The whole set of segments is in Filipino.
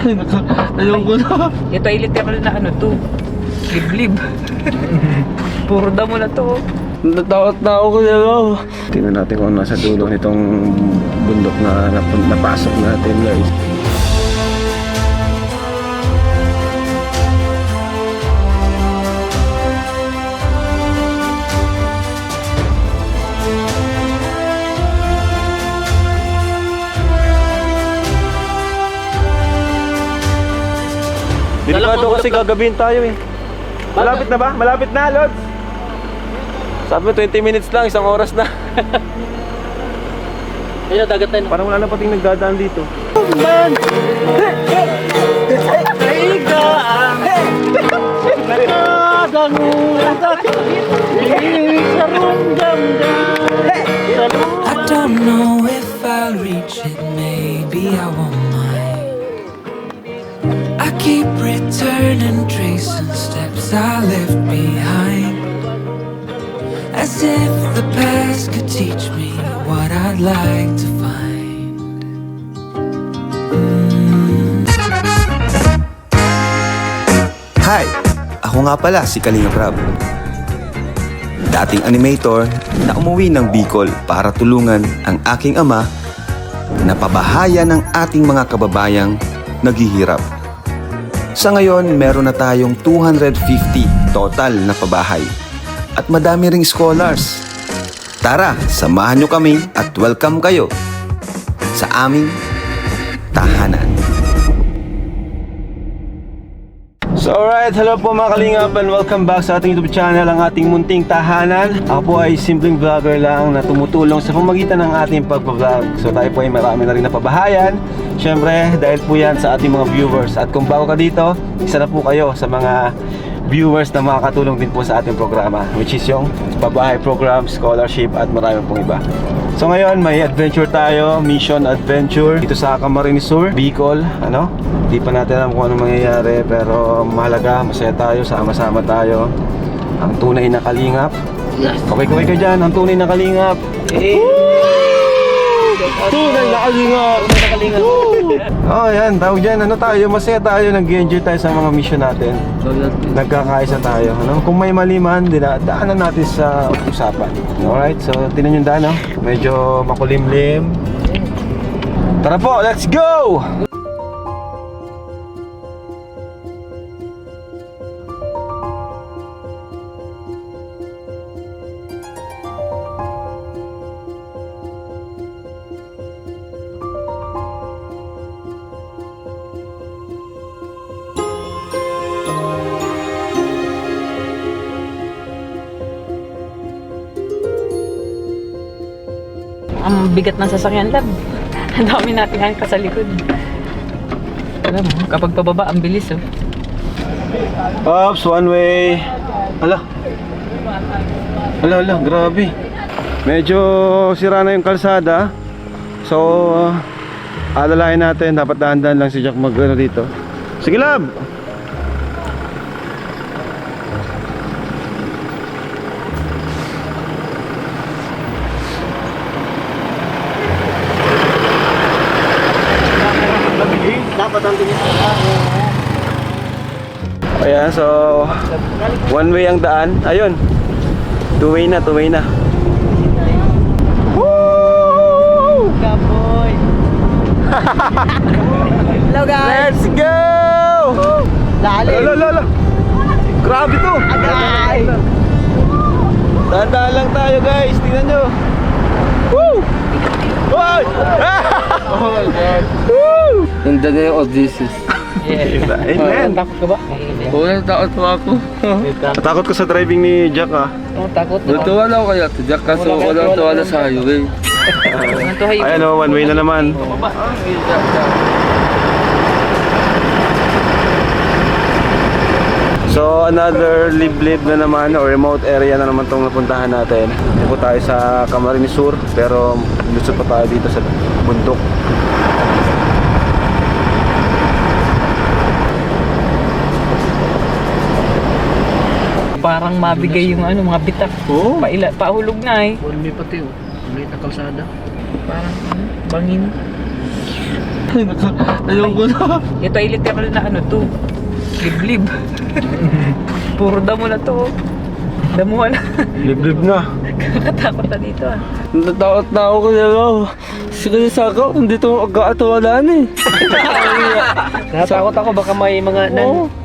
Ayoko na. Ito ay literal na ano to. Liblib. Puro damo na to. Natakot na ako kaya ako. Tingnan natin kung nasa dulo nitong bundok na napasok natin, guys. Delikado kasi gagabihin tayo eh. Malapit na ba? Malapit na, Lods? Sabi mo 20 minutes lang, isang oras na. Ayun, dagat tayo. Parang wala na pating nagdadaan dito. I don't know if I'll reach it, maybe I won't mind. I keep returning, tracing steps I left behind, as if the past could teach me what I'd like to find. Hi! Ako nga pala si Kalinga Prab. Dating animator na umuwi ng Bicol para tulungan ang aking ama na pabahayan ng ating mga kababayang naghihirap. Sa ngayon, meron na tayong 250 total na pabahay at madami ring scholars. Tara, samahan nyo kami at welcome kayo sa aming tahanan. So alright, hello po mga kalingap and welcome back sa ating YouTube channel, ang ating munting tahanan. Ako po ay simpleng vlogger lang na tumutulong sa pamagitan ng ating pagpa-vlog. So tayo po ay marami na rin napabahayan. Siyempre, dahil po yan sa ating mga viewers. At kung bago ka dito, isa na po kayo sa mga viewers na makakatulong din po sa ating programa, which is yung pabahay program, scholarship at marami pong iba. So ngayon, may adventure tayo, mission adventure dito sa Camarines Sur, Bicol, ano? Di pa natin alam kung ano mangyayari, pero mahalaga, masaya tayo, sama-sama tayo. Ang tunay na kalingap. Kaway-kaway ka dyan, ang tunay na kalingap. Tunay na kalingap. Oh, yan, tawag dyan, ano tayo, masaya tayo, nag-enjoy tayo sa mga mission natin. Nagkakaisa tayo, ano? Kung may mali man, daanan natin sa usapan. Alright, so tinan yung daan, no? Medyo makulimlim. Tara po, let's go! Ang bigat ng sasakyan, lab. Ang dami nating hangka sa likod. Alam mo, kapag pababa, ang bilis, oh. Oops, one way. Ala. Ala, grabe. Medyo sira na yung kalsada. So, alalahin natin, dapat dahan-dahan lang si Jack mag-ano dito. Sige, lab! Ayan, so one way ang daan. Ayun, two way na. Woo! Kaboy! Hello, guys! Let's go! Lalim! Lala. Grabe to! Agay! Dahan-dahan lang tayo, guys. Tingnan nyo. Woo! Wow! Oh my God! Woo! In the name of Jesus. Amen. Takot ka ba? Oo, natakot po ako. Natakot ko sa driving ni Jack, ah. Oo, takot. Natuwala ako kaya to Jack, kaso walang tuwala sa highway. Ayan o, one way na naman. So another liblib na naman or remote area na naman itong napuntahan natin. Dito po tayo sa Camarines Sur, pero lusot pa tayo dito sa bundok. Parang mabigay yung ano, mga bitak. Oo. Pahulog na eh. Hindi pati oh. Hindi na kalsada. Parang bangin. Ayoko na. Ito ay literal na ano to. Liblib. Puro damo na to. Damuhan na. Liblib na. Kakatakot na dito ah. Natakot na ako kasi sige sa ako, hindi ito agkaatawalaan eh. Natatakot ako baka may mga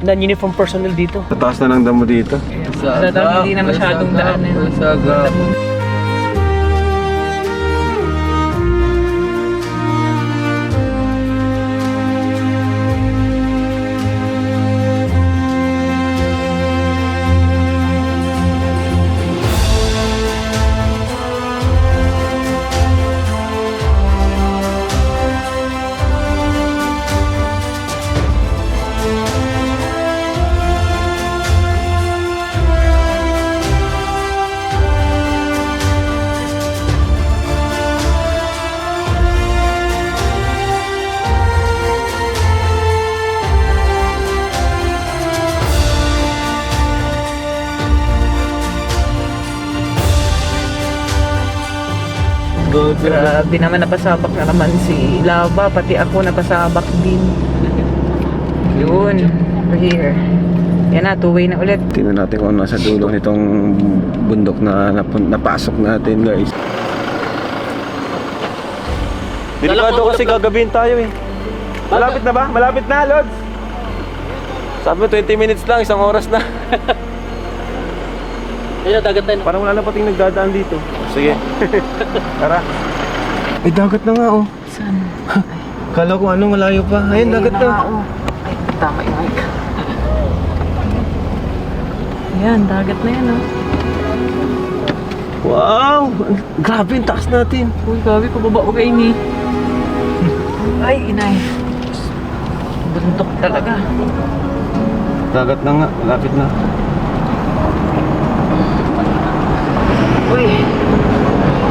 non-uniform personnel dito. Tataas na ng damo dito. Sa dami hindi na masyadong daan eh. Saga. Grabe naman, napasabak na naman si Lava, pati ako napasabak din. Yun, we're here. Yan na, two-way na ulit. Tingnan natin kung ano nasa dulo nitong bundok na napasok natin, guys. Delikado kasi gagabihin tayo eh. Malapit na ba? Malapit na, Lods! Sabi mo 20 minutes lang, isang oras na. Ayun, dagat tayo. Parang wala na pating nagdadaan dito. Sige. Tara. Ay, dagat na nga oh. Saan? Kala ko ano, malayo pa. Ayun, dagat na. Ay, tama yung mic. Yan, dagat na yan oh. Wow! Grabe, ang taas natin. Uy, grabe, pababa ko kayo ni. Ay, inay. Bundok talaga. Dagat na nga, malapit na. Uy,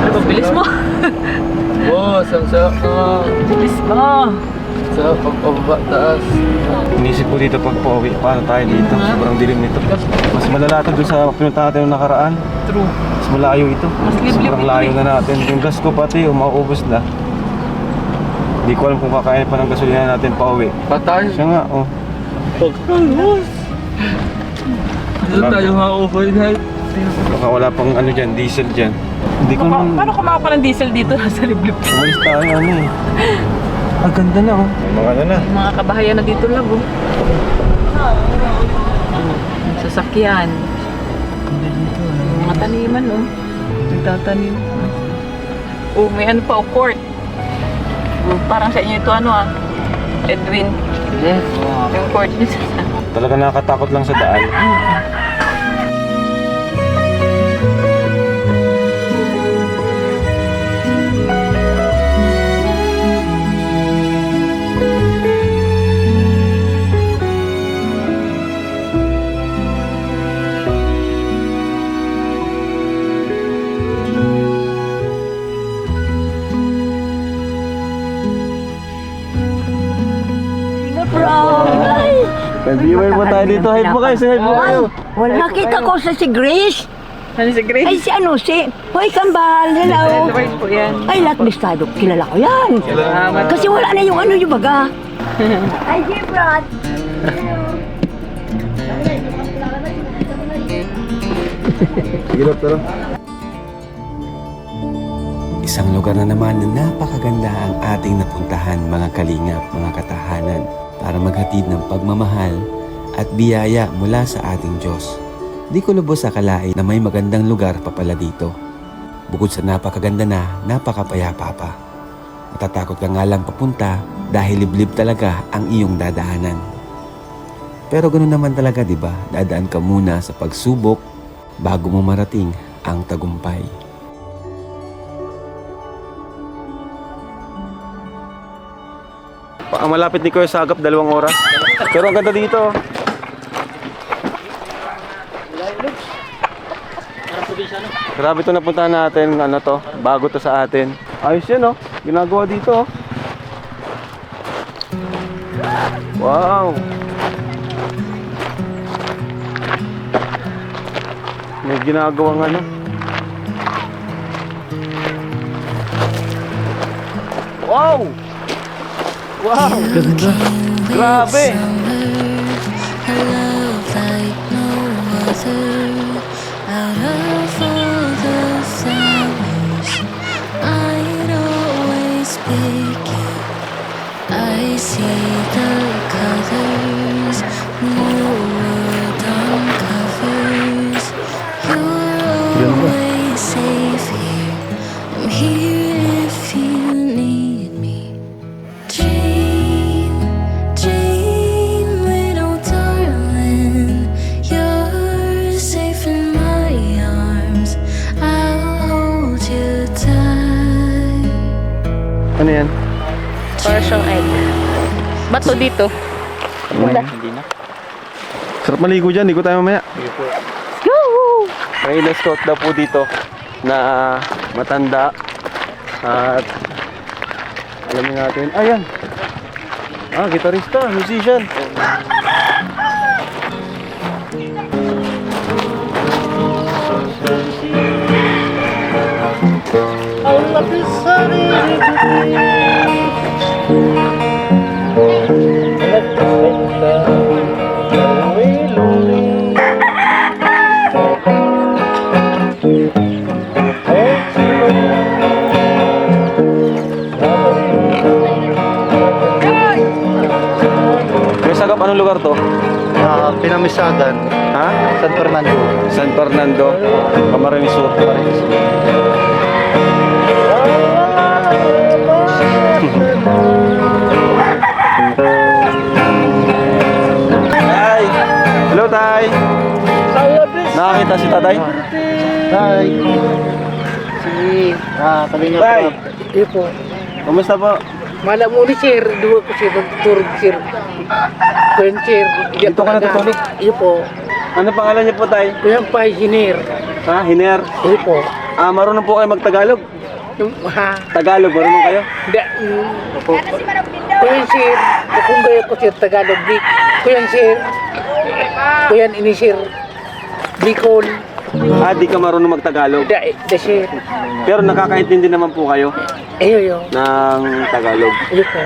ano ba, bilis mo? Wow, samsak na. Bilis mo. Sa pagpababa taas. Inisip ko dito pag pauwi, paano tayo dito? Sobrang dilim nito. Mas malala ito doon sa pinunta natin nung nakaraan. True. Mas malayo ito. Mas liblib Sobrang ito layo eh. na natin. Yung gas ko pati, mauubos na. Hindi ko alam kung kakain pa ng gasolina natin pauwi. Patay. Siya nga, oh. Pagkalos. Doon tayo ma-overnight. Baka wala pang ano dyan, diesel dyan. Hindi ko naman... Paano kumaka pa ng diesel dito sa liblib? Umalis tayo, ano eh. Ang ganda na, oh. May mga ano na. May mga kabahayan na dito lang oh. Yung sasakyan. Yung mga taniman oh. Nagtatanim. Oh, may ano pa oh, court. Oh, parang sa inyo ito ano ah. Edwin. Yung court niyo sa... Talaga nakakatakot lang sa daan. May viewer mo tayo dito. Hype mo kayo, hype mo kayo. Wala, nakita ko sa si Grace. Ano si Grace? Ay, si ano, si... Hoy, Kambal, hello. Edward po yan. Ay, lakbistado, kilala ko yan. Salamat. Kasi wala na yung ano yung baga. Ay, Gibrat. Sige, tara. Isang lugar na naman na napakaganda ang ating napuntahan mga kalingap, mga katahanan para maghatid ng pagmamahal at biyaya mula sa ating Diyos. Di ko lubos akalain na may magandang lugar pa pala dito. Bukod sa napakaganda na, napakapayapa pa. Matatakot ka nga lang papunta dahil liblib talaga ang iyong dadaanan. Pero ganoon naman talaga, di ba? Dadaan ka muna sa pagsubok bago mo marating ang tagumpay. Ang malapit ni Kuya Sagap, 2 oras. Pero ang ganda dito. Grabe ito napuntahan natin. Ano to? Bago to sa atin. Ayos yan oh. Ginagawa dito oh. Wow. May ginagawang ano. Wow! Wow! Grabe! A love like no other. Out of all the flowers, I'd always pick you. I see the colors, new world uncovers. You're always safe here. I'm here if you need me. Dream, dream, little darling. You're safe in my arms. I'll hold you tight. Ano yan? Para siyang egg. Bato dito. Sarap maligo dyan, ligo tayo mamaya. May mascot daw po dito na matanda at alamin natin. Ayan! Gitarista, musician. May sagap, anong lugar to? Pinamisagan. Ha? San Fernando. San Fernando, Camarines Sur. Tay! Hello, Tay! Nakakita si Tatay? Hi. Kalinga Tay! Iyo po. Kumusta po? Mala mo ni sir, dua ko sir, magturog sir. Kwen sir. Dito ka natutulog? Iyo po. Ano pangalan niyo po, Tay? Kuyang pa engineer. Ha? Hiner? Iyo po. Marunong po kayo magtagalog? Ha? Tagalog, marunong kayo? Hindi. Kuyan sir, kung gaya ko sir Tagalog, kuyan sir, kuyan ini sir, Bicol, Di ka marunong magtagalog. da sir, Pero nakakaintindi naman po kayo iyo, ng Tagalog. iyo po,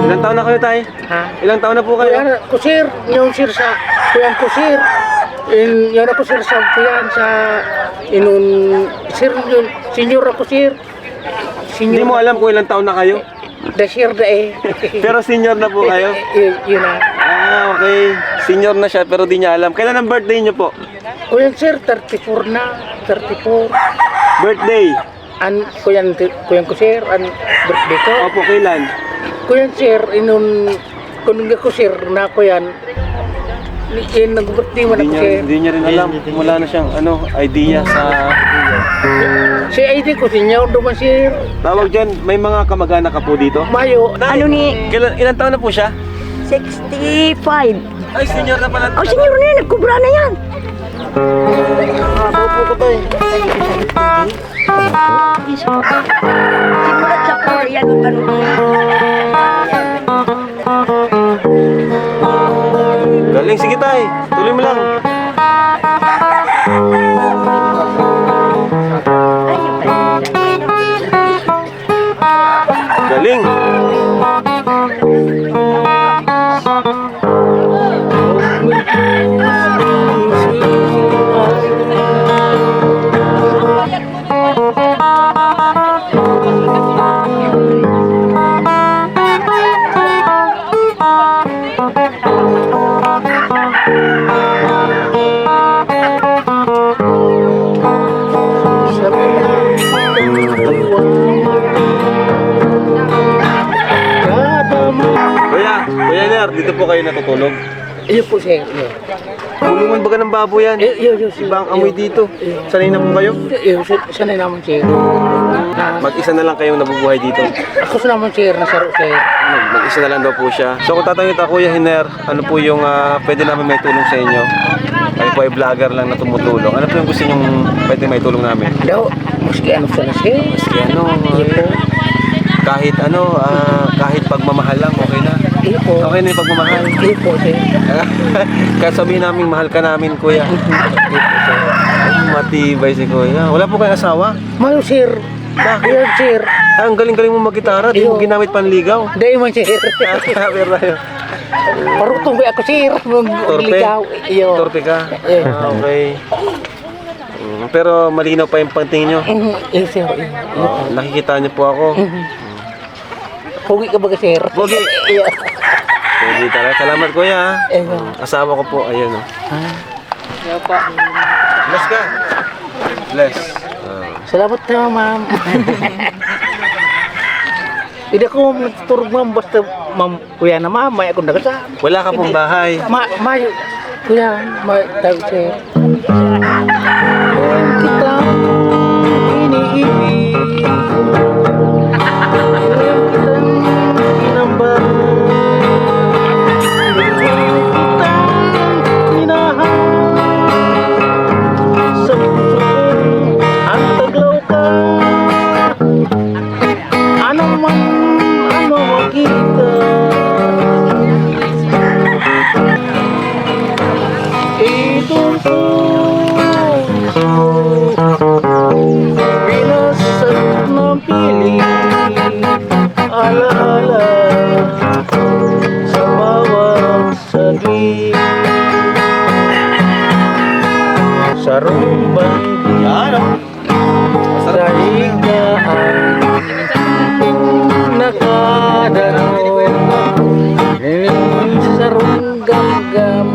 Ilang taon na kayo, Tay? ha? Ilang taon na po kayo? Kuyan ko sir, yung sir sa, kuyan ko sir, yan ako sir sa kuyan sa, inun, sir, yun, senior ako sir, Hindi mo alam kung ilang taon na kayo? da sir da Pero senior na po kayo? Yun na. Okay. Senior na siya pero di niya alam. Kailan ang birthday niyo po? Kuyan sir, 34 na, 34. Birthday? Kuyan ko sir, birthday ko. Opo, kailan? Kuyan sir, kunong ko sir na kuyan, nag-birthday mo na ko sir. Hindi niya rin alam. Wala na siyang idea sa... Si ID ko sinyaw duman sir. Tawag dyan, may mga kamag-anak ka po dito? Mayo. Ano ni? Ilang taon na po siya? 65. Ay, senior na pala. Oh, senyor na yan. Nagkubra na yan. Opo ko tayo. Simulat sa Korea. Galing, sige tay. Tuloy mo lang. Galing. Kuya Ner, dito po kayo natutulog. Iyo po sir. Kulungan baga ng baboy yan. Iyo Ibang amoy dito. Sanay na po kayo? Iyo, sanay naman sir. Mag-isa na lang kayong nabubuhay dito. Ako sa naman sir, nasaro sir. Mag-isa na lang daw po siya. So kung tatanungin kita, Kuya Hiner, ano po yung pwede namin may tulong sa inyo? Kayo po ay vlogger lang na tumutulong. Ano po yung gusto nyong pwede may tulong namin? Daw, maski ano sa na sir. Maski ano, Iyo po. kahit pagmamahal lang, okay na. Iyo po. Okay na yung pagmamahal. Iyo po sir. Kahit sabihin namin, mahal ka namin, Kuya. Iyo po sir. Matibay si Kuya. Wala po kayong asawa? Mayo sir, Yun, sir. Ah, ang galing-galing mo mag-gitara, di mo ginamit panligaw. Hindi man, sir. Sabi tayo. Parutong ba ako, sir? Magligaw. Iyo. Torpe ka? Eh. Ah, okay. Pero malinaw pa yung pantingin nyo. Iyo, sir. Nakikita niyo po ako. Pugi ka ba ka, sir? Pogi. Iyo. Pogi talaga. Salamat kuya. Iyo. Asawa ko po. Ayun o. Iyo pa. Bless ka. Bless. Ah. Salamat na, ma'am. Hindi ako nagturog, ma'am. Basta, ma'am, kuya na, ma'am. May akong nagasama. Wala ka pong bahay. Kuya, may tawag sa'yo. Kita iniibig. Kitang inambang. Kitang minahal. Sa puso ang taglaw ka. Ano man makita. Itong puso pinasat ng piling alaala sa bawat saglit sa rumbang sa higaan nakadanaw sa runggam-gam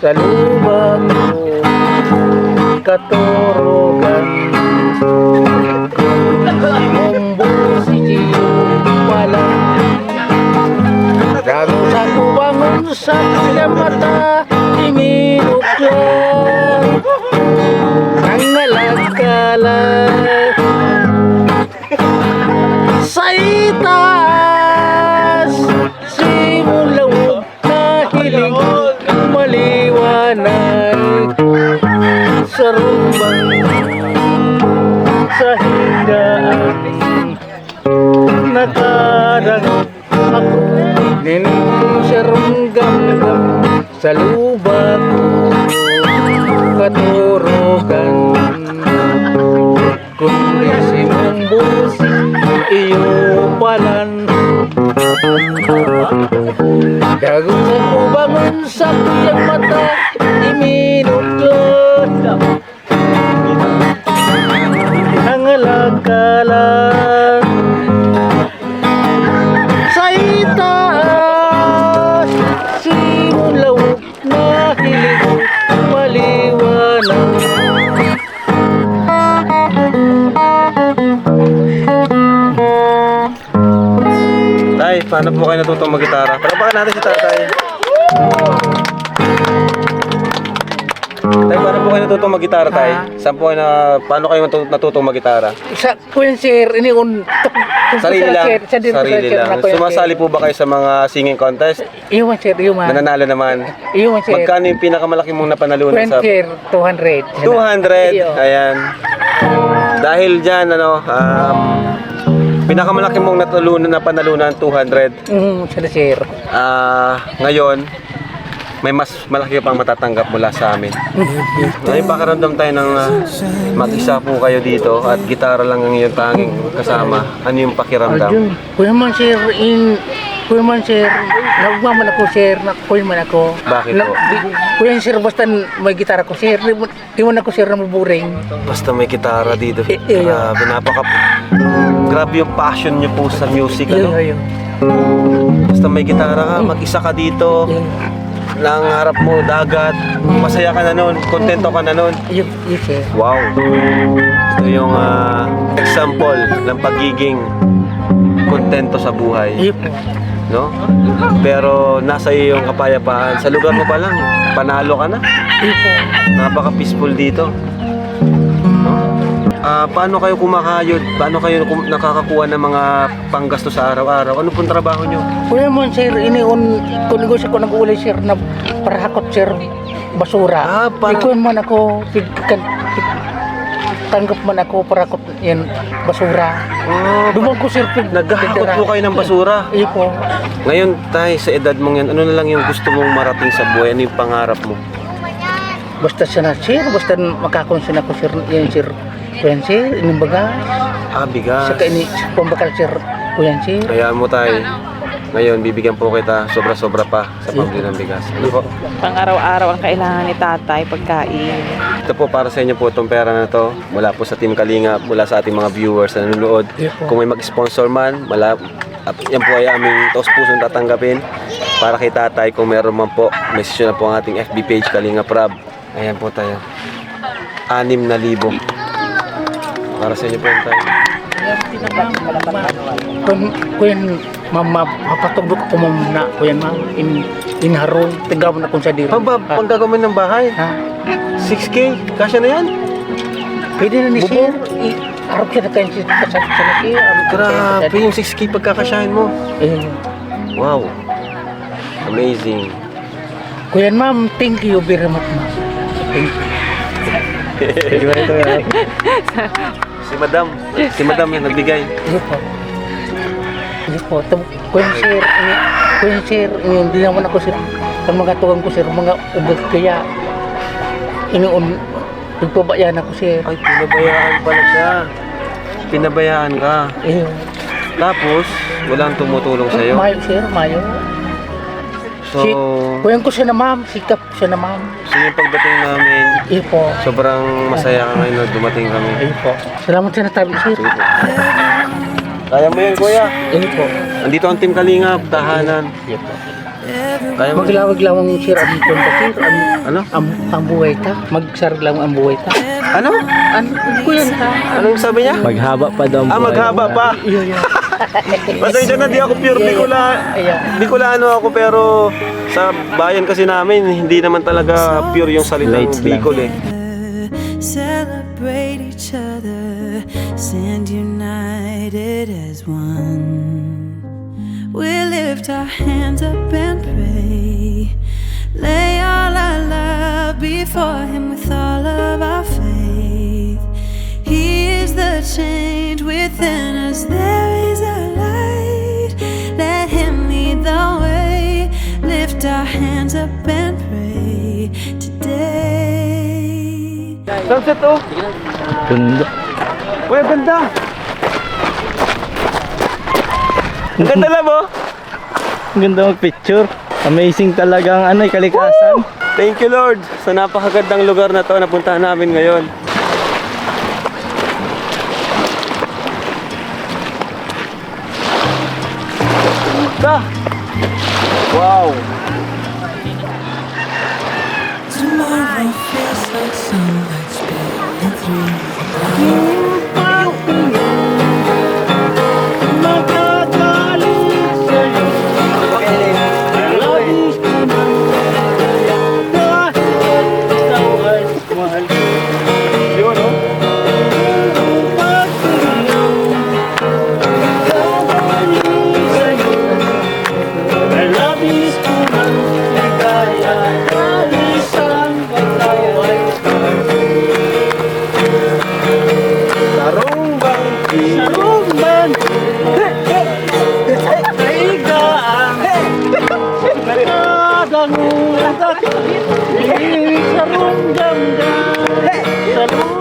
sa lubang ko katurugan Mumbusi pala Dago sa kubangon sa kanyang mata Iminuklan Nangalagkala Sa itaas Simulaw na hiling maliwanag Sa rumbang sa higaan Nakarangot ako Ninong sa runggam-gam Sa lubak ko Katurugan Kundi si Mumbus Iyo palan Dago sa kubangon sa kuyang mata Iminutlan Nangalagkalan sa itaas simulaw na hilig maliwanag Tay, paano po kayo natutong mag-gitara? Palapakan natin si tatay. Tay, paano po kayo natutong mag-gitara, tay? Saan po kayo paano kayo natutong mag-gitara? sa kuyan sir ini un Sarili lang. Sarili lang. Sumasali po ba kayo sa mga singing contest? iyo man sir iyo man Nananalo naman. iyo man sir Magkano yung pinakamalaki mong napanalunan kuyan sa... sir 200 200. Iyo. Ayan. Dahil dyan, pinakamalaki mong napanalunan 200. sana sir Ngayon, may mas malaki pang matatanggap mula sa amin. May pakaramdam tayo ng mag-isa po kayo dito at gitara lang ang iyong tanging kasama. Ano yung pakiramdam? kuya man sir nagmaman ako sir kuya man ako Bakit po? kuya sir basta may gitara ko sir di man ako sir namuburing Basta may gitara dito. Iyo. Grabe yung passion nyo po sa music. iyo Ano? iyo Basta may gitara ka, mag-isa ka dito. Nang harap mo dagat, masaya ka na nun, kontento ka na nun. iyo sir Wow! Ito yung example ng pagiging kontento sa buhay, iyo po no? Pero nasa iyo yung kapayapaan. Sa lugar mo pa lang, panalo ka na. iyo po Napaka-peaceful dito. No? Paano kayo kumakayod? Paano kayo nakakakuha ng mga panggasto sa araw-araw? Ano pong trabaho nyo? kuya man sir ini un kunigos ako nag-uli sir na para hakot sir basura ikuan man ako tanggap man ako para hakot yan basura dumang ko sir Naghahakot po kayo ng basura. iyo po Ngayon, tayo sa edad mong yan, ano na lang yung gusto mong marating sa buhay? Ano yung pangarap mo? basta siya na sir basta makakonsyon ako sir yan sir kuyan sir, inong baga. Bigas. Saka ini, pambakal sir, kuyan sir. Kaya mo tayo. Ngayon, bibigyan po kita sobra-sobra pa sa pambili ng bigas. Ano po? Pang araw-araw ang kailangan ni tatay, pagkain. Ito po para sa inyo po itong pera na to. Mula po sa Team Kalinga, mula sa ating mga viewers na nanonood. Yes po. Kung may mag-sponsor man, yan po ay aming taos pusong tatanggapin. Para kay tatay, kung meron man po, message na po ang ating FB page Kalinga Prab. Ayan po tayo. 6,000. Para sa inyo po yung tayo. Kuyan, mapatugdo ko mo na, kuyan ma'am, inharong, tigaw na kung sa diri. Panggagawin ng bahay, Ha? 6K, kasya na yan? Pwede na ni sir, arap siya na kayo sa laki. Grabe, yung 6K pagkakasyahin mo. Eh, Wow. Amazing. kuyan ma'am, thank you very much ma'am. Thank you. Si Madam yung nagbigay. Iyo po. Iyo po. Kuyan sir, hindi naman ako sir. Ang mga tugang ko sir, mga ubod kaya. Nagpabayaan ako sir. Ay, pinabayaan pala siya. Pinabayaan ka. Iyo. Tapos, walang tumutulong sa'yo. Mayo sir, mayo. So, Kuyan ko siya na ma'am, sikap ko siya na ma'am. so yung pagdating namin, Iyo po. sobrang masaya ka ngayon na dumating kami. Iyo po. Salamat sa natabi sir. Sige po. Kaya mo yan, kuya. Iyo po. Andito ang Team Kalingap, tahanan. Iyo po. Kaya mo. Maglawag-lawang sir ang punta sir. Ano? Ang buhay ta. Magsarag ang buhay ta. Ano? Kuyan ta. Anong sabi niya? Maghaba pa daw. Maghaba pa. Iyo yun. Pasensya na, di ako pure Bicolano ako, pero sa bayan kasi namin, hindi naman talaga pure yung salitang Lights lang. Bicol eh. Celebrate each other, stand united as one. We lift our hands up and pray, lay all our love before Him with all of our faith. He is the change within us, there is a light, let Him lead the way. Lift our hands up and pray today. Sunset oh. Ganda. Uy, ang ganda. Ang ganda lang oh. Ang ganda mag-picture. Amazing talagang kalikasan. Thank you Lord sa napakagandang lugar na to na puntahan namin ngayon. Wow. Tomorrow feels like sunlight spilling through the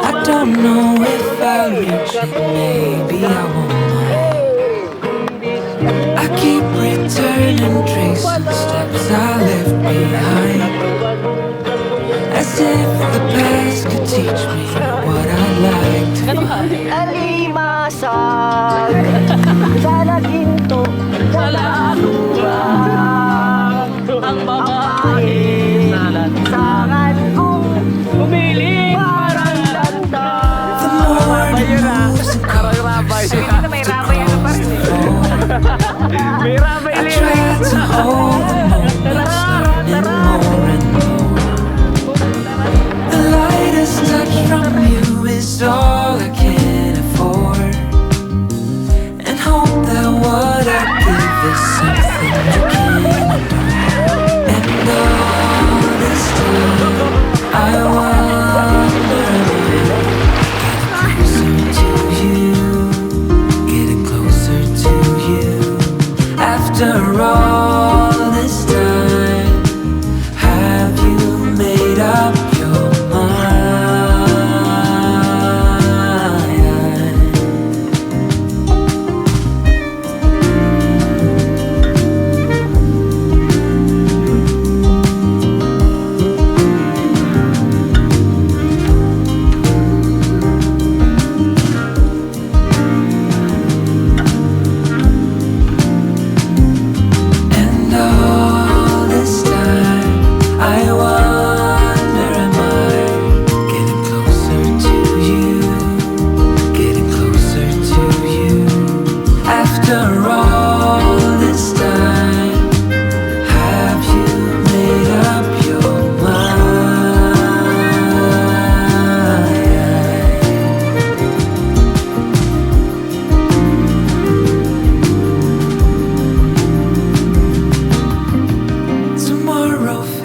I don't know if I'll reach it, maybe I won't mind. I keep returning, tracing steps I left behind, as if the past could teach me what I'd like to be. Alimasag sa laginto, sa lahat ang babae. Sangat kong umiling parang lanta. The morning moves and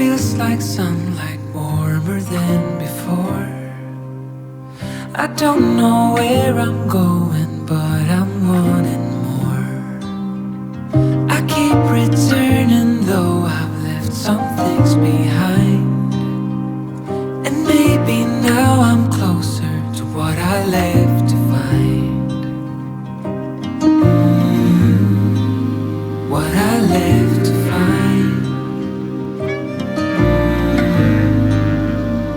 feels like sunlight warmer than before. I don't know where I'm going, but I'm wanting more. I keep returning, though I've left some things behind. And maybe now I'm closer to what I left to find. What I left to find.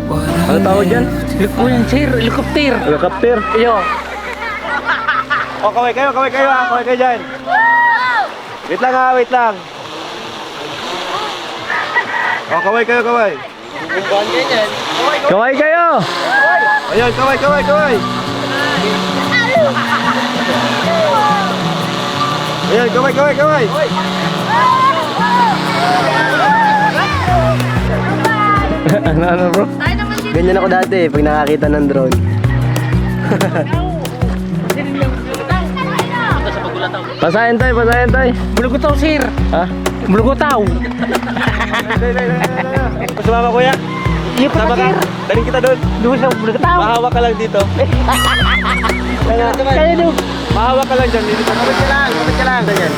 What I Ano tawag dyan? Yan, sir, helicopter. Helicopter. Iyo. O, kaway kayo ha. Kaway kayo dyan. Wait lang ha, wait lang. O, kaway kayo, kaway. Kaway kayo! Ayan, kaway. Ayan, kaway. Ano bro? Ganyan ako dati pag nakakita ng drone. Pasahin tayo. Bulugutaw, sir. Ha? Bulugutaw. Sumama kuya. Iyo pa, Sama ka. sir. Daling kita doon. Doon sa bulugutaw. Mahawak ka lang dito. Kaya doon. Mahawak ka lang dyan. Kapit ka lang. Ganyan.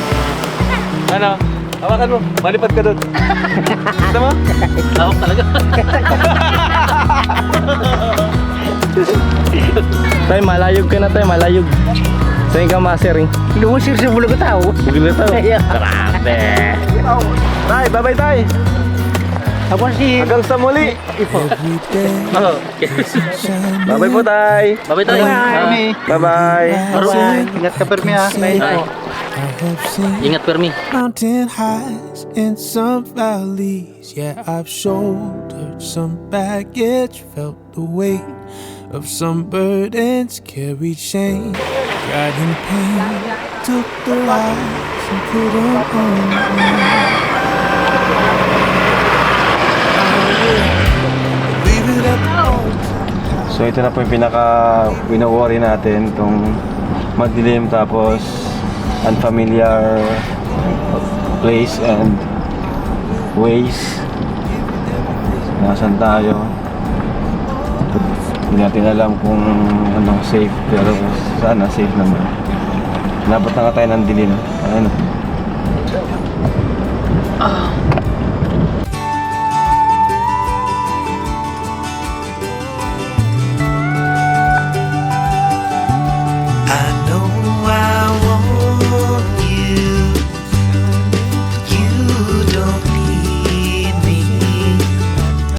Ano? Hawakan mo. Malipad ka doon. Kita mo? Hawak talaga. Tay, malayog ka na tayo, malayog. Saan ka masering? Doon, sir, sa bulugutaw. Bugil na tayo. Ayan. Grabe. Tay, bye-bye tay. Ako si... Hanggang sa muli. Bye-bye po tay. Bye tayo. Bye-bye. Ingat ka, Permi, ha. Ingat Permi. mountain highs and some valleys. Yeah, I've shouldered some baggage, felt the weight of some burdens, carried shame, cried in pain, took the lies and put them on me. Leave it at the altar. So ito na po yung pinaka wino-worry natin, itong madilim tapos unfamiliar place and ways. Nasaan tayo? Hindi natin alam kung anong safe, pero sana safe naman. Nabot na nga tayo ng dilim. Ano?